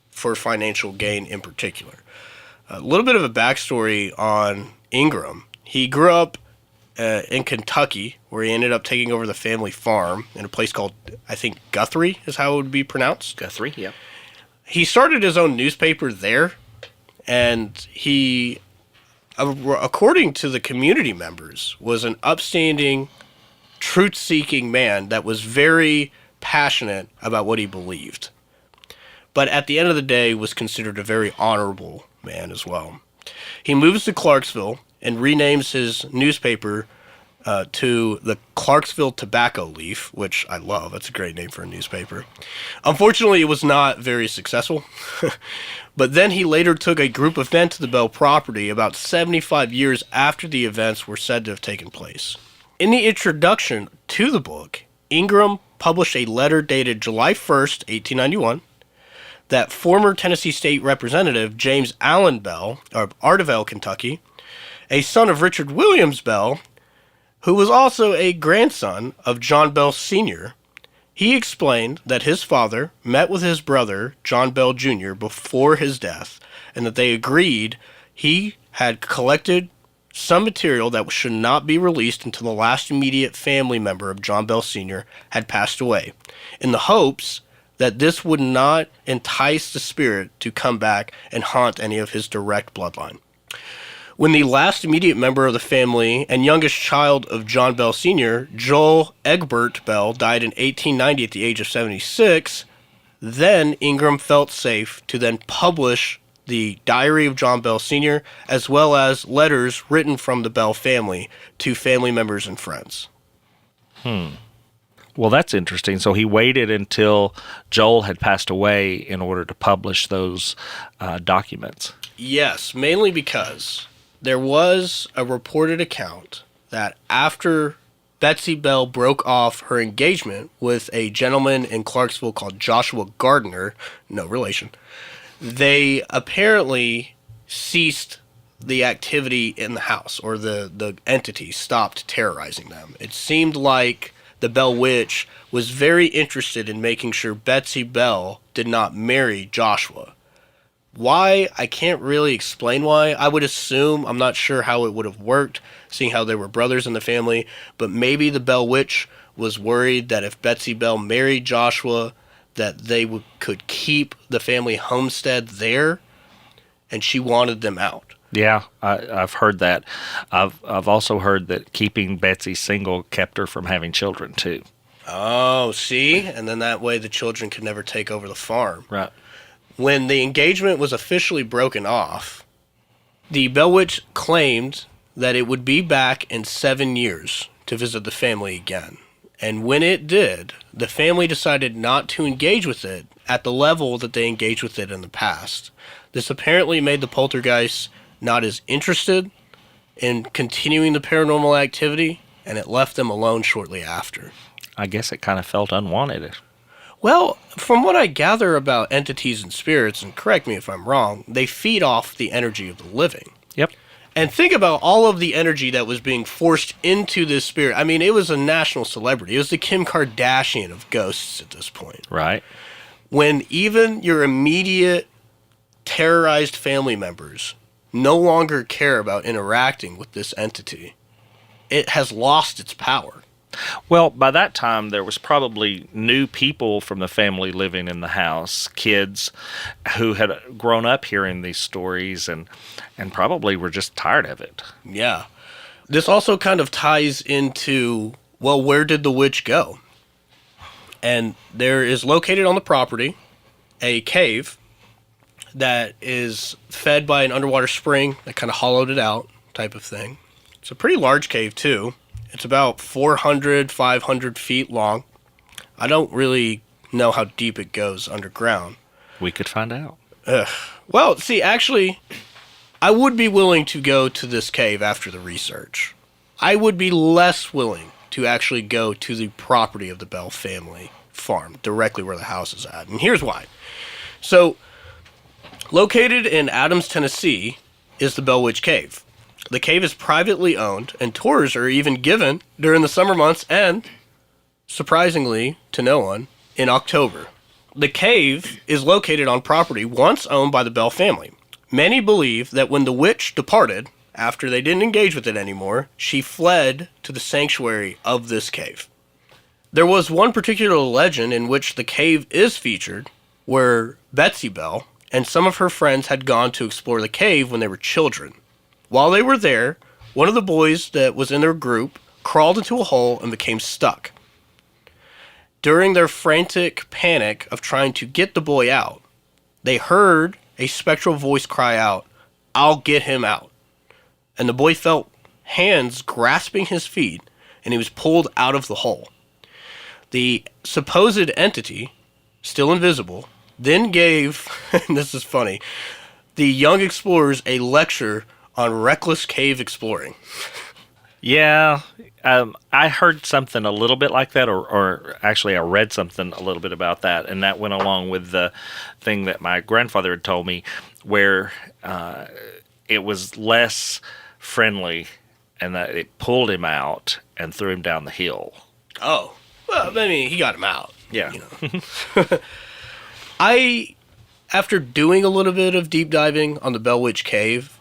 Speaker 3: for financial gain in particular. A little bit of a backstory on Ingram. He grew up in Kentucky, where he ended up taking over the family farm in a place called, I think, Guthrie is how it would be pronounced.
Speaker 2: Guthrie, yeah.
Speaker 3: He started his own newspaper there, and he, according to the community members, was an upstanding, truth-seeking man that was very passionate about what he believed. But at the end of the day, was considered a very honorable man as well. He moves to Clarksville and renames his newspaper to the Clarksville Tobacco Leaf, which I love. That's a great name for a newspaper. Unfortunately, it was not very successful. But then he later took a group of men to the Bell property about 75 years after the events were said to have taken place. In the introduction to the book, Ingram published a letter dated July 1st, 1891, that former Tennessee State Representative James Allen Bell, of Ardavale, Kentucky, a son of Richard Williams Bell, who was also a grandson of John Bell Sr., he explained that his father met with his brother, John Bell Jr., before his death, and that they agreed he had collected some material that should not be released until the last immediate family member of John Bell Sr. had passed away, in the hopes that this would not entice the spirit to come back and haunt any of his direct bloodline. When the last immediate member of the family and youngest child of John Bell Sr., Joel Egbert Bell, died in 1890 at the age of 76, then Ingram felt safe to then publish the Diary of John Bell Sr., as well as letters written from the Bell family to family members and friends.
Speaker 2: Well, that's interesting. So he waited until Joel had passed away in order to publish those documents.
Speaker 3: Yes, mainly because there was a reported account that after Betsy Bell broke off her engagement with a gentleman in Clarksville called Joshua Garner, no relation, they apparently ceased the activity in the house, or the entity stopped terrorizing them. It seemed like the Bell Witch was very interested in making sure Betsy Bell did not marry Joshua. Why? I can't really explain why. I would assume, I'm not sure how it would have worked, seeing how there were brothers in the family, but maybe the Bell Witch was worried that if Betsy Bell married Joshua, that they could keep the family homestead there, and she wanted them out.
Speaker 2: Yeah, I've heard that. I've also heard that keeping Betsy single kept her from having children too.
Speaker 3: Oh, see? And then that way the children could never take over the farm.
Speaker 2: Right.
Speaker 3: When the engagement was officially broken off, the Bell Witch claimed that it would be back in 7 years to visit the family again. And when it did, the family decided not to engage with it at the level that they engaged with it in the past. This apparently made the poltergeist not as interested in continuing the paranormal activity, and it left them alone shortly after.
Speaker 2: I guess it kind of felt unwanted.
Speaker 3: Well, from what I gather about entities and spirits, and correct me if I'm wrong, they feed off the energy of the living.
Speaker 2: Yep.
Speaker 3: And think about all of the energy that was being forced into this spirit. I mean, it was a national celebrity. It was the Kim Kardashian of ghosts at this point.
Speaker 2: Right.
Speaker 3: When even your immediate terrorized family members no longer care about interacting with this entity, it has lost its power.
Speaker 2: Well, by that time, there was probably new people from the family living in the house, kids who had grown up hearing these stories and probably were just tired of it.
Speaker 3: Yeah. This also kind of ties into, well, where did the witch go? And there is located on the property a cave that is fed by an underwater spring that kind of hollowed it out type of thing. It's a pretty large cave, too. It's about 400, 500 feet long. I don't really know how deep it goes underground.
Speaker 2: We could find out.
Speaker 3: Well, see, actually, I would be willing to go to this cave after the research. I would be less willing to actually go to the property of the Bell family farm, directly where the house is at. And here's why. So, located in Adams, Tennessee, is the Bell Witch Cave. The cave is privately owned, and tours are even given during the summer months and, surprisingly to no one, in October. The cave is located on property once owned by the Bell family. Many believe that when the witch departed, after they didn't engage with it anymore, she fled to the sanctuary of this cave. There was one particular legend in which the cave is featured, where Betsy Bell and some of her friends had gone to explore the cave when they were children. While they were there, one of the boys that was in their group crawled into a hole and became stuck. During their frantic panic of trying to get the boy out, they heard a spectral voice cry out, "I'll get him out." And the boy felt hands grasping his feet, and he was pulled out of the hole. The supposed entity, still invisible, then gave, and this is funny, the young explorers a lecture on reckless cave exploring.
Speaker 2: Yeah, I heard something a little bit like that, or actually I read something a little bit about that, and that went along with the thing that my grandfather had told me, where it was less friendly, and that it pulled him out and threw him down the hill.
Speaker 3: Oh, well, I mean, he got him out.
Speaker 2: Yeah.
Speaker 3: You know. After doing a little bit of deep diving on the Bell Witch Cave,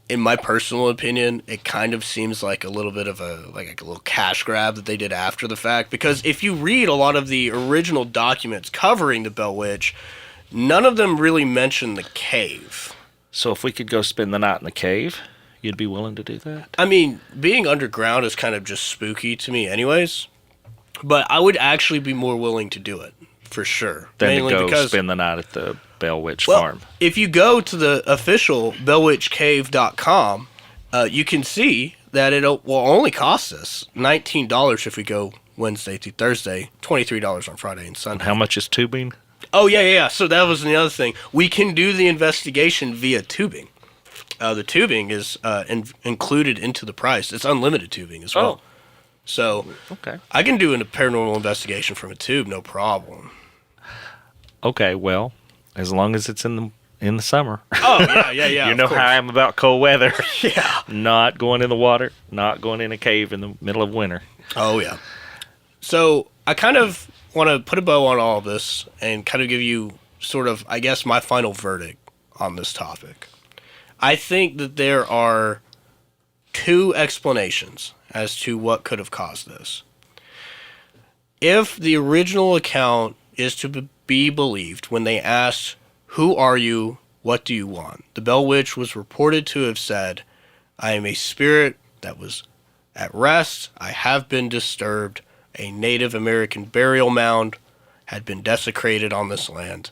Speaker 3: in my personal opinion, it kind of seems like a little bit of a little cash grab that they did after the fact. Because if you read a lot of the original documents covering the Bell Witch, none of them really mention the cave.
Speaker 2: So if we could go spend the night in the cave, you'd be willing to do that?
Speaker 3: I mean, being underground is kind of just spooky to me anyways. But I would actually be more willing to do it, for sure.
Speaker 2: Than
Speaker 3: Mainly
Speaker 2: to go
Speaker 3: because
Speaker 2: spend the night at the Bell Witch
Speaker 3: Well,
Speaker 2: Farm?
Speaker 3: if you go to the official bellwitchcave.com, you can see that it will only cost us $19 if we go Wednesday through Thursday, $23 on Friday and Sunday.
Speaker 2: How much is tubing?
Speaker 3: Oh, yeah. So that was the other thing. We can do the investigation via tubing. The tubing is included into the price. It's unlimited tubing as well.
Speaker 2: Oh.
Speaker 3: So
Speaker 2: Okay.
Speaker 3: I can do a paranormal investigation from a tube, no problem.
Speaker 2: Okay, well, as long as it's in the summer.
Speaker 3: Oh, yeah.
Speaker 2: You
Speaker 3: of
Speaker 2: know
Speaker 3: course.
Speaker 2: how I am about cold weather.
Speaker 3: Yeah.
Speaker 2: Not going in the water, not going in a cave in the middle of winter.
Speaker 3: Oh, yeah. So I kind of want to put a bow on all of this and kind of give you sort of, I guess, my final verdict on this topic. I think that there are two explanations as to what could have caused this. If the original account is to be believed, when they asked, "Who are you? What do you want?" the Bell Witch was reported to have said, "I am a spirit that was at rest. I have been disturbed. A Native American burial mound had been desecrated on this land.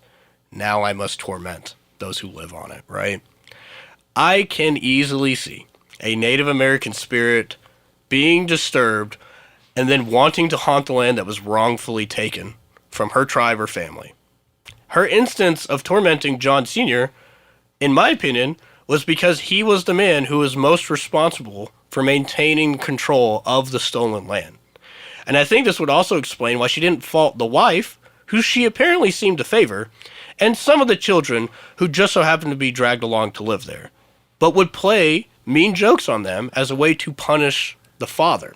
Speaker 3: Now I must torment those who live on it," right? I can easily see a Native American spirit being disturbed and then wanting to haunt the land that was wrongfully taken from her tribe or family. Her instance of tormenting John Sr., in my opinion, was because he was the man who was most responsible for maintaining control of the stolen land. And I think this would also explain why she didn't fault the wife, who she apparently seemed to favor, and some of the children who just so happened to be dragged along to live there, but would play mean jokes on them as a way to punish the father.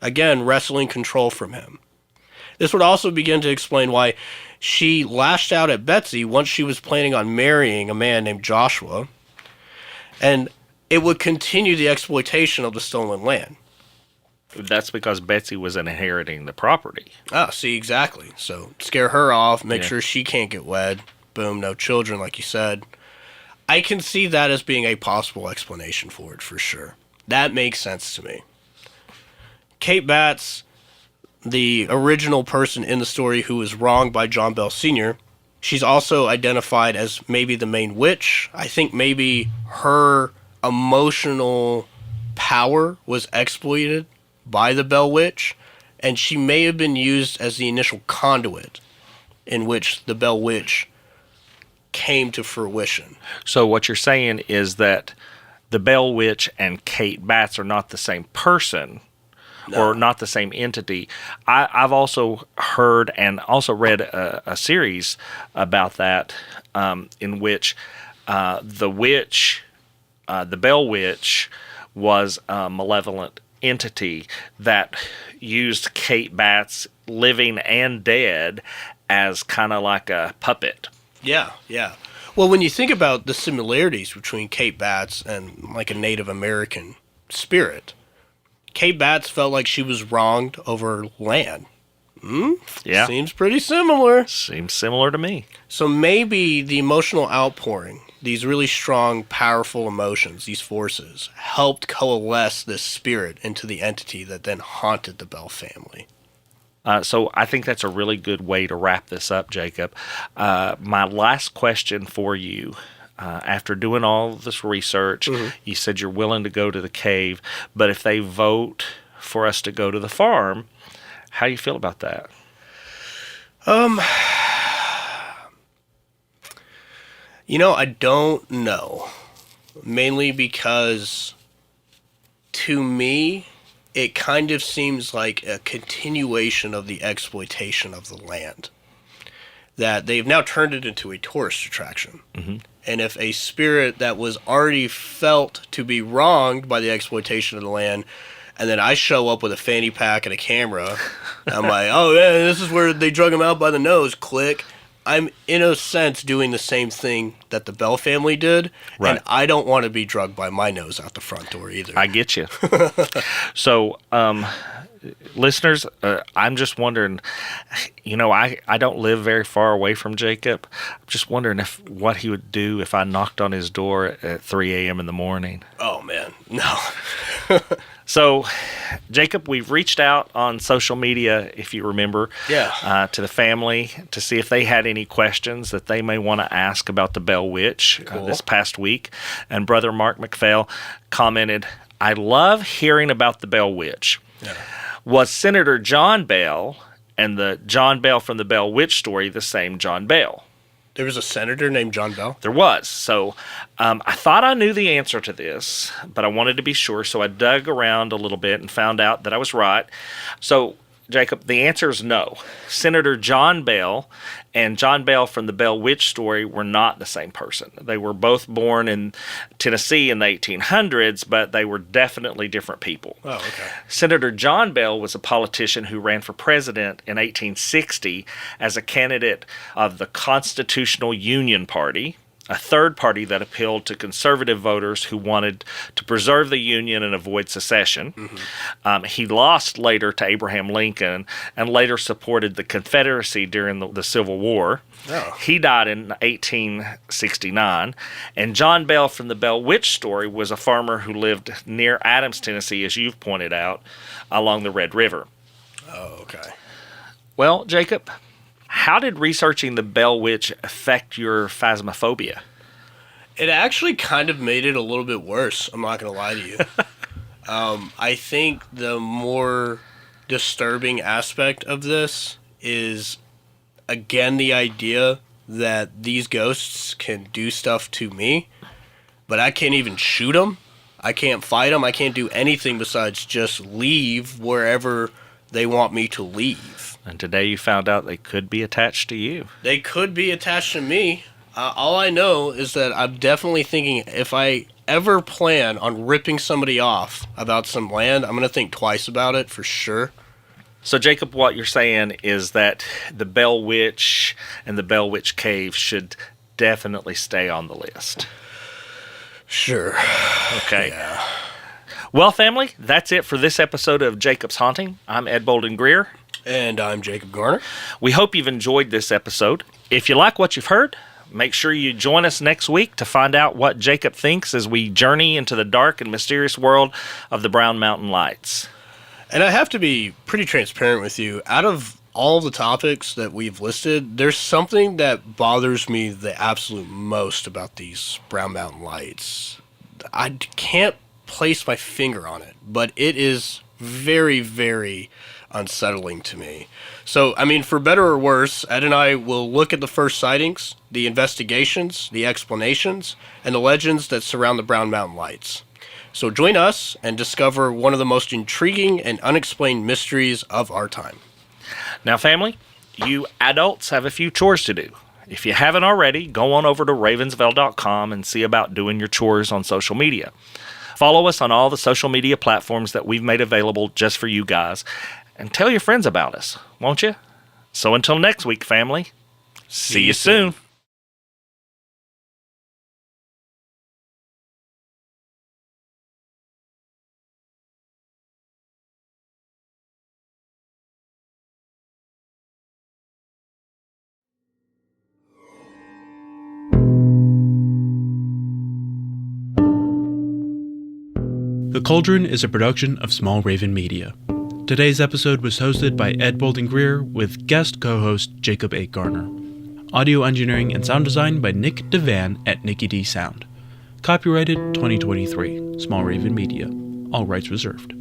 Speaker 3: Again, wresting control from him. This would also begin to explain why she lashed out at Betsy once she was planning on marrying a man named Joshua, and it would continue the exploitation of the stolen land.
Speaker 2: That's because Betsy was inheriting the property.
Speaker 3: Ah, see, exactly. So scare her off, make
Speaker 2: Yeah.
Speaker 3: sure she can't get wed. Boom, no children, like you said. I can see that as being a possible explanation for it, for sure. That makes sense to me. Kate Batts, the original person in the story who was wronged by John Bell Sr., she's also identified as maybe the main witch. I think maybe her emotional power was exploited by the Bell Witch, and she may have been used as the initial conduit in which the Bell Witch came to fruition.
Speaker 2: So what you're saying is that the Bell Witch and Kate Batts are not the same person, or not the same entity. I've also heard and also read a series about that, in which the witch, the Bell Witch, was a malevolent entity that used Kate Batts, living and dead, as kind of like a puppet.
Speaker 3: Yeah. Well, when you think about the similarities between Kate Batts and like a Native American spirit, Kate Batts felt like she was wronged over land.
Speaker 2: Yeah.
Speaker 3: Seems pretty similar.
Speaker 2: Seems similar to me.
Speaker 3: So maybe the emotional outpouring, these really strong, powerful emotions, these forces, helped coalesce this spirit into the entity that then haunted the Bell family.
Speaker 2: So I think that's a really good way to wrap this up, Jacob. My last question for you, after doing all this research, you said you're willing to go to the cave, but if they vote for us to go to the farm, how do you feel about that?
Speaker 3: I don't know. Mainly because, to me, it kind of seems like a continuation of the exploitation of the land. That they've now turned it into a tourist attraction. And if a spirit that was already felt to be wronged by the exploitation of the land, and then I show up with a fanny pack and a camera, I'm like, oh yeah, this is where they drug him out by the nose, click. I'm, in a sense, doing the same thing that the Bell family did,
Speaker 2: Right.
Speaker 3: and I don't want to be drugged by my nose out the front door either.
Speaker 2: I get you. So, listeners, I'm just wondering, I don't live very far away from Jacob. I'm just wondering what he would do if I knocked on his door at 3 a.m. in the morning.
Speaker 3: Oh, man, no.
Speaker 2: So, Jacob, we've reached out on social media, if you remember, to the family to see if they had any questions that they may want to ask about the Bell Witch this past week. And Brother Mark McPhail commented, "I love hearing about the Bell Witch. Yeah. Was Senator John Bell and the John Bell from the Bell Witch story the same John Bell?"
Speaker 3: There was a senator named John Bell?
Speaker 2: There was. So I thought I knew the answer to this, but I wanted to be sure. So I dug around a little bit and found out that I was right. So, Jacob, the answer is no. Senator John Bell and John Bell from the Bell Witch story were not the same person. They were both born in Tennessee in the 1800s, but they were definitely different people.
Speaker 3: Oh, okay.
Speaker 2: Senator John Bell was a politician who ran for president in 1860 as a candidate of the Constitutional Union Party, a third party that appealed to conservative voters who wanted to preserve the Union and avoid secession. Mm-hmm. He lost later to Abraham Lincoln and later supported the Confederacy during the Civil War. Oh. He died in 1869. And John Bell from the Bell Witch story was a farmer who lived near Adams, Tennessee, as you've pointed out, along the Red River.
Speaker 3: Oh, okay.
Speaker 2: Well, Jacob, how did researching the Bell Witch affect your phasmophobia?
Speaker 3: It actually kind of made it a little bit worse. I'm not going to lie to you. I think the more disturbing aspect of this is, again, the idea that these ghosts can do stuff to me, but I can't even shoot them. I can't fight them. I can't do anything besides just leave wherever they want me to leave.
Speaker 2: And today you found out they could be attached to you.
Speaker 3: They could be attached to me. All I know is that I'm definitely thinking if I ever plan on ripping somebody off about some land, I'm going to think twice about it for sure.
Speaker 2: So, Jacob, what you're saying is that the Bell Witch and the Bell Witch Cave should definitely stay on the list.
Speaker 3: Sure.
Speaker 2: Okay.
Speaker 3: Yeah.
Speaker 2: Well, family, that's it for this episode of Jacob's Haunting. I'm Ed Bolden-Greer.
Speaker 3: And I'm Jacob Garner.
Speaker 2: We hope you've enjoyed this episode. If you like what you've heard, make sure you join us next week to find out what Jacob thinks as we journey into the dark and mysterious world of the Brown Mountain Lights.
Speaker 3: And I have to be pretty transparent with you. Out of all the topics that we've listed, there's something that bothers me the absolute most about these Brown Mountain Lights. I can't place my finger on it, but it is very, very unsettling to me. So, I mean, for better or worse, Ed and I will look at the first sightings, the investigations, the explanations, and the legends that surround the Brown Mountain Lights. So join us and discover one of the most intriguing and unexplained mysteries of our time.
Speaker 2: Now, family, you adults have a few chores to do. If you haven't already, go on over to ravensvail.com and see about doing your chores on social media. Follow us on all the social media platforms that we've made available just for you guys. And tell your friends about us, won't you? So until next week, family, see you soon.
Speaker 1: The Cauldron is a production of Small Raven Media. Today's episode was hosted by Ed Bolden-Greer with guest co-host Jacob A. Garner. Audio engineering and sound design by Nick DeVan at Nicky D Sound. Copyrighted 2023. Small Raven Media. All rights reserved.